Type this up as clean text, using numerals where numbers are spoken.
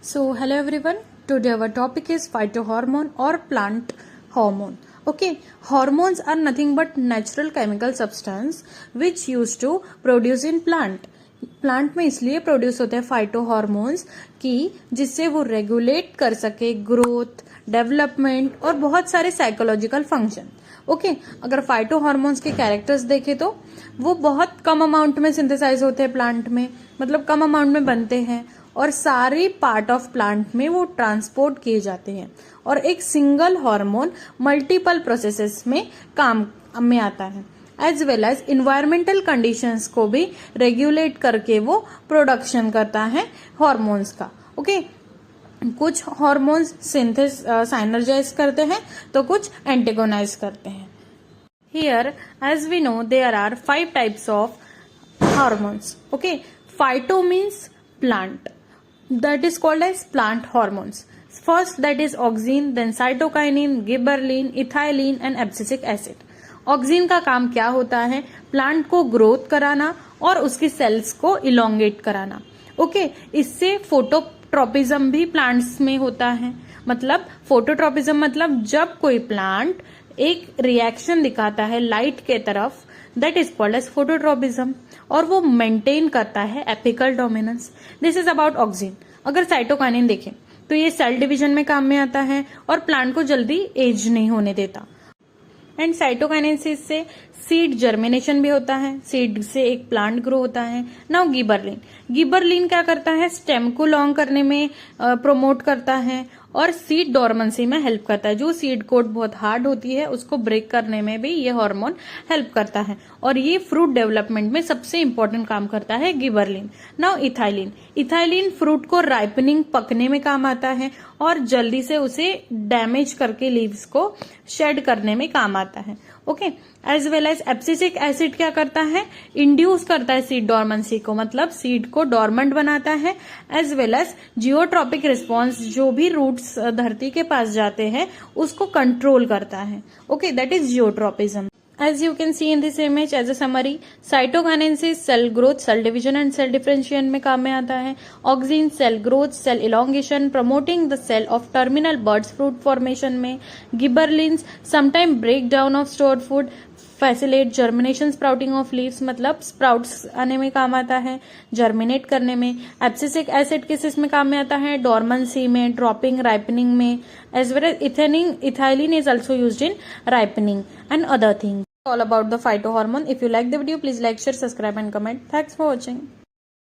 So, hello everyone. Today our topic is phytohormone or plant hormone. Okay, hormones are nothing but natural chemical substance which used to produce in plant. Plant में इसलिए produce होते हैं phyto hormones कि जिससे वो regulate कर सके growth, development और बहुत सारे साइकोलॉजिकल फंक्शन. ओके, अगर फाइटो हॉर्मोन्स के कैरेक्टर्स देखें तो वो बहुत कम अमाउंट में सिंथेसाइज होते हैं प्लांट में, मतलब कम अमाउंट में बनते हैं और सारी पार्ट ऑफ प्लांट में वो ट्रांसपोर्ट किए जाते हैं और एक सिंगल हार्मोन मल्टीपल प्रोसेसेस में काम में आता है. As well as environmental conditions को भी रेगुलेट करके वो प्रोडक्शन करता है हार्मोन्स का. ओके, कुछ हार्मोन्स साइनर्जाइज करते हैं तो कुछ एंटेगोनाइज करते हैं. Here as we know there are 5 types of hormones. Okay, phyto means plant, that is called as plant hormones. First that is auxin, then cytokinin, gibberellin, ethylene and abscisic acid. Auxin का काम क्या होता है? Plant को growth कराना और उसकी sales को इलोंगेट कराना. ओके, इससे फोटोट्रोपिज्म भी प्लांट्स में होता है. मतलब फोटोट्रोपिज्म मतलब जब कोई प्लांट एक रिएक्शन दिखाता है लाइट के तरफ, that is called as phototropism, और वो मेंटेन करता है apical dominance. This is about auxin. अगर साइटोकाइनिन देखें तो ये सेल डिवीजन में काम में आता है और प्लांट को जल्दी एज नहीं होने देता. एंड साइटोकाइनेसिस से सीड जर्मिनेशन भी होता है, सीड से एक प्लांट ग्रो होता है. नाउ गिबरलिन क्या करता है? स्टेम को लॉन्ग करने में प्रोमोट करता है और सीड डोरमेंसी में हेल्प करता है. जो सीड कोट बहुत हार्ड होती है उसको ब्रेक करने में भी ये हार्मोन हेल्प करता है और ये फ्रूट डेवलपमेंट में सबसे इंपॉर्टेंट काम करता है गिबरलिन. नाउ इथाइलिन फ्रूट को राइपनिंग पकने में काम आता है और जल्दी से उसे डैमेज करके लीव्स को शेड करने में काम आता है. Okay, as well as abscisic acid क्या करता है? इंड्यूस करता है सीड डॉर्मेंसी को, मतलब सीड को डॉर्मेंट बनाता है. As well as geotropic response, जो भी रूट्स धरती के पास जाते हैं उसको कंट्रोल करता है. Okay, that is geotropism. As you can see in this image as a summary, cytokinesis cell growth, cell division and cell differentiation में काम में आता है. Auxin cell growth, cell elongation, promoting the cell of terminal buds fruit formation में. Gibberellins sometime breakdown of stored food, facilitate germination sprouting of leaves, मतलब sprouts आने में काम आता है, germinate करने में. Abscisic acid किस में काम में आता है? dormancy में, dropping, ripening में. As well as ethylene is also used in ripening and other things. All about the phytohormone. If you like the video, please like, share, subscribe and comment. Thanks for watching.